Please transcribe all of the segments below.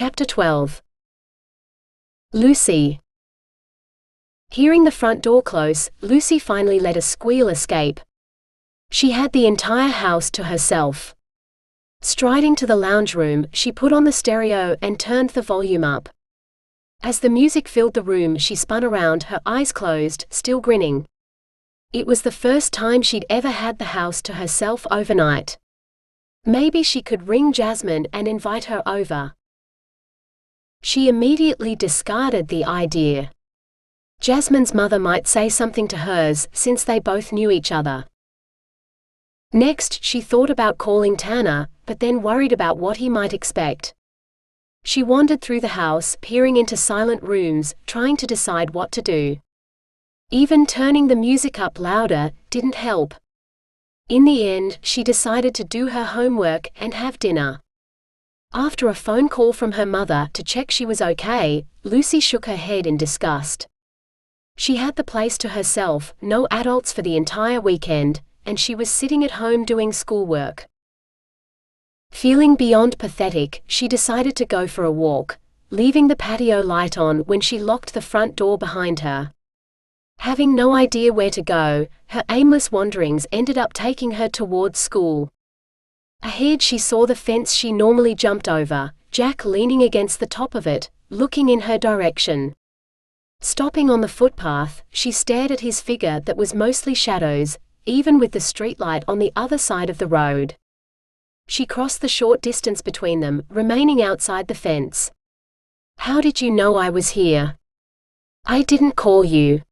Chapter 12. Lucy. Hearing the front door close, Lucy finally let a squeal escape. She had the entire house to herself. Striding to the lounge room, she put on the stereo and turned the volume up. As the music filled the room, she spun around, her eyes closed, still grinning. It was the first time she'd ever had the house to herself overnight. Maybe she could ring Jasmine and invite her over. She immediately discarded the idea. Jasmine's mother might say something to hers, since they both knew each other. Next, she thought about calling Tanner, but then worried about what he might expect. She wandered through the house, peering into silent rooms, trying to decide what to do. Even turning the music up louder didn't help. In the end, she decided to do her homework and have dinner. After a phone call from her mother to check she was okay, Lucy shook her head in disgust. She had the place to herself, no adults for the entire weekend, and she was sitting at home doing schoolwork. Feeling beyond pathetic, she decided to go for a walk, leaving the patio light on when she locked the front door behind her. Having no idea where to go, her aimless wanderings ended up taking her towards school. Ahead she saw the fence she normally jumped over, Jack leaning against the top of it, looking in her direction. Stopping on the footpath, she stared at his figure that was mostly shadows, even with the streetlight on the other side of the road. She crossed the short distance between them, remaining outside the fence. "How did you know I was here?" "I didn't call you."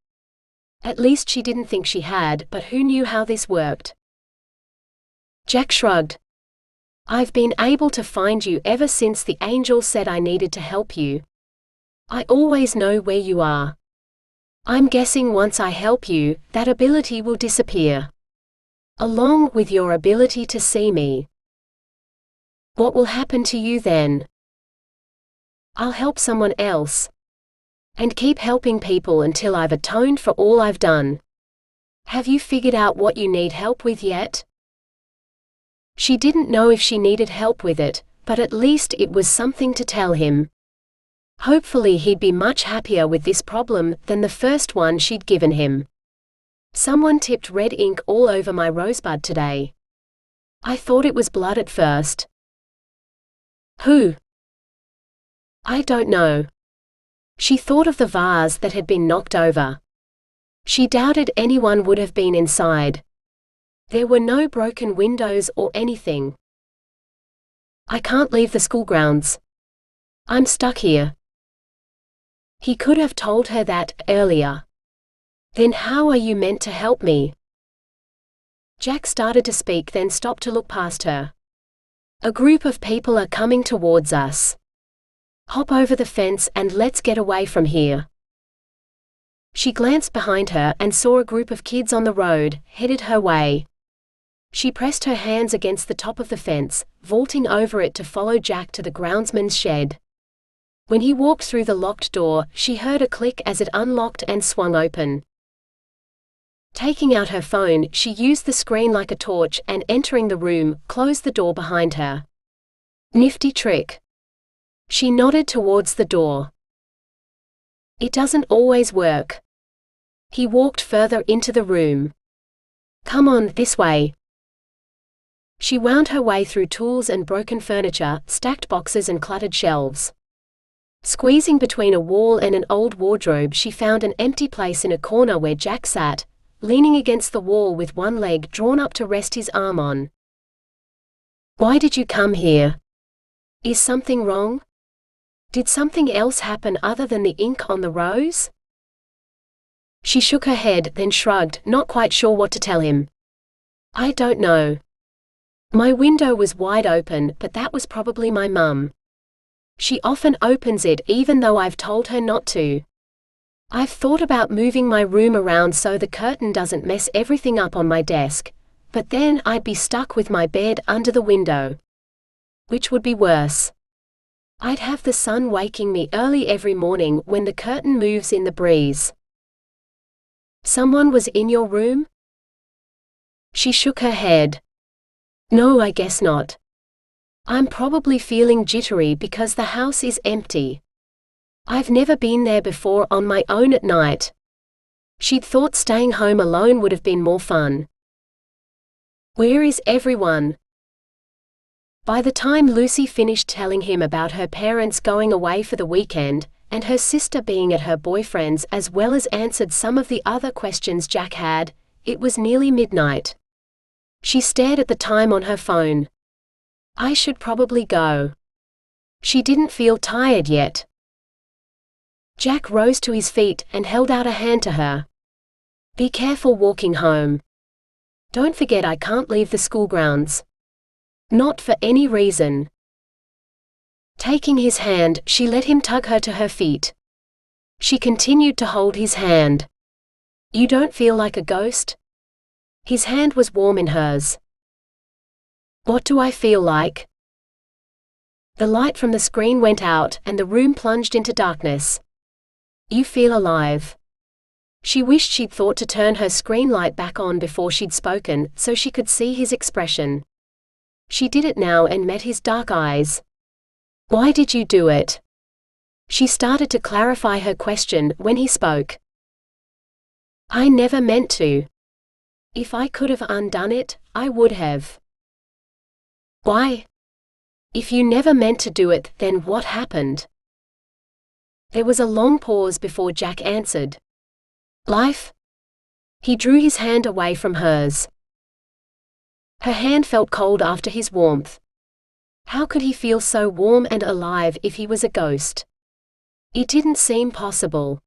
At least she didn't think she had, but who knew how this worked? Jack shrugged. "I've been able to find you ever since the angel said I needed to help you. I always know where you are. I'm guessing once I help you, that ability will disappear. Along with your ability to see me. What will happen to you then?" "I'll help someone else. And keep helping people until I've atoned for all I've done. Have you figured out what you need help with yet?" She didn't know if she needed help with it, but at least it was something to tell him. Hopefully he'd be much happier with this problem than the first one she'd given him. "Someone tipped red ink all over my rosebud today. I thought it was blood at first." "Who?" "I don't know." She thought of the vase that had been knocked over. She doubted anyone would have been inside. There were no broken windows or anything. "I can't leave the school grounds. I'm stuck here." He could have told her that earlier. "Then how are you meant to help me?" Jack started to speak, then stopped to look past her. "A group of people are coming towards us. Hop over the fence and let's get away from here." She glanced behind her and saw a group of kids on the road, headed her way. She pressed her hands against the top of the fence, vaulting over it to follow Jack to the groundsman's shed. When he walked through the locked door, she heard a click as it unlocked and swung open. Taking out her phone, she used the screen like a torch and, entering the room, closed the door behind her. Nifty trick. She nodded towards the door. It doesn't always work. He walked further into the room. "Come on, this way." She wound her way through tools and broken furniture, stacked boxes and cluttered shelves. Squeezing between a wall and an old wardrobe, she found an empty place in a corner where Jack sat, leaning against the wall with one leg drawn up to rest his arm on. "Why did you come here? Is something wrong? Did something else happen other than the ink on the rose?" She shook her head, then shrugged, not quite sure what to tell him. "I don't know. My window was wide open, but that was probably my mum. She often opens it even though I've told her not to. I've thought about moving my room around so the curtain doesn't mess everything up on my desk, but then I'd be stuck with my bed under the window. Which would be worse. I'd have the sun waking me early every morning when the curtain moves in the breeze." "Someone was in your room?" She shook her head. "No, I guess not. I'm probably feeling jittery because the house is empty. I've never been there before on my own at night. She'd thought staying home alone would have been more fun. Where is everyone? By the time Lucy finished telling him about her parents going away for the weekend, and her sister being at her boyfriend's, as well as answered some of the other questions Jack had, it was nearly midnight. She stared at the time on her phone. I should probably go. She didn't feel tired yet. Jack rose to his feet and held out a hand to her. Be careful walking home. Don't forget I can't leave the school grounds. Not for any reason. Taking his hand, she let him tug her to her feet. She continued to hold his hand. You don't feel like a ghost? His hand was warm in hers. What do I feel like? The light from the screen went out and the room plunged into darkness. You feel alive. She wished she'd thought to turn her screen light back on before she'd spoken, so she could see his expression. She did it now and met his dark eyes. Why did you do it? She started to clarify her question when he spoke. I never meant to. If I could have undone it, I would have. Why? If you never meant to do it, then what happened? There was a long pause before Jack answered. Life? He drew his hand away from hers. Her hand felt cold after his warmth. How could he feel so warm and alive if he was a ghost? It didn't seem possible.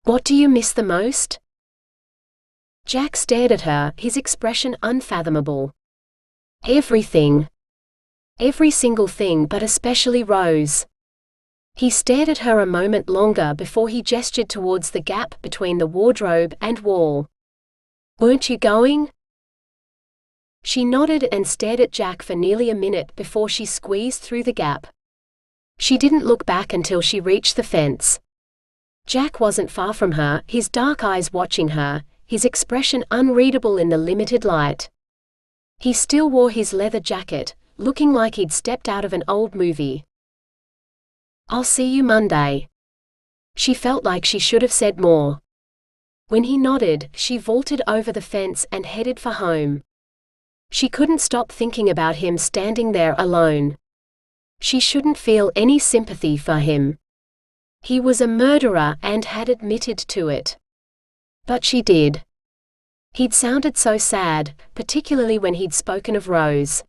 What do you miss the most? Jack stared at her, his expression unfathomable. Everything. Every single thing, but especially Rose. He stared at her a moment longer before he gestured towards the gap between the wardrobe and wall. Weren't you going? She nodded and stared at Jack for nearly a minute before she squeezed through the gap. She didn't look back until she reached the fence. Jack wasn't far from her, his dark eyes watching her, his expression unreadable in the limited light. He still wore his leather jacket, looking like he'd stepped out of an old movie. I'll see you Monday. She felt like she should have said more. When he nodded, she vaulted over the fence and headed for home. She couldn't stop thinking about him standing there alone. She shouldn't feel any sympathy for him. He was a murderer and had admitted to it. But she did. He'd sounded so sad, particularly when he'd spoken of Rose.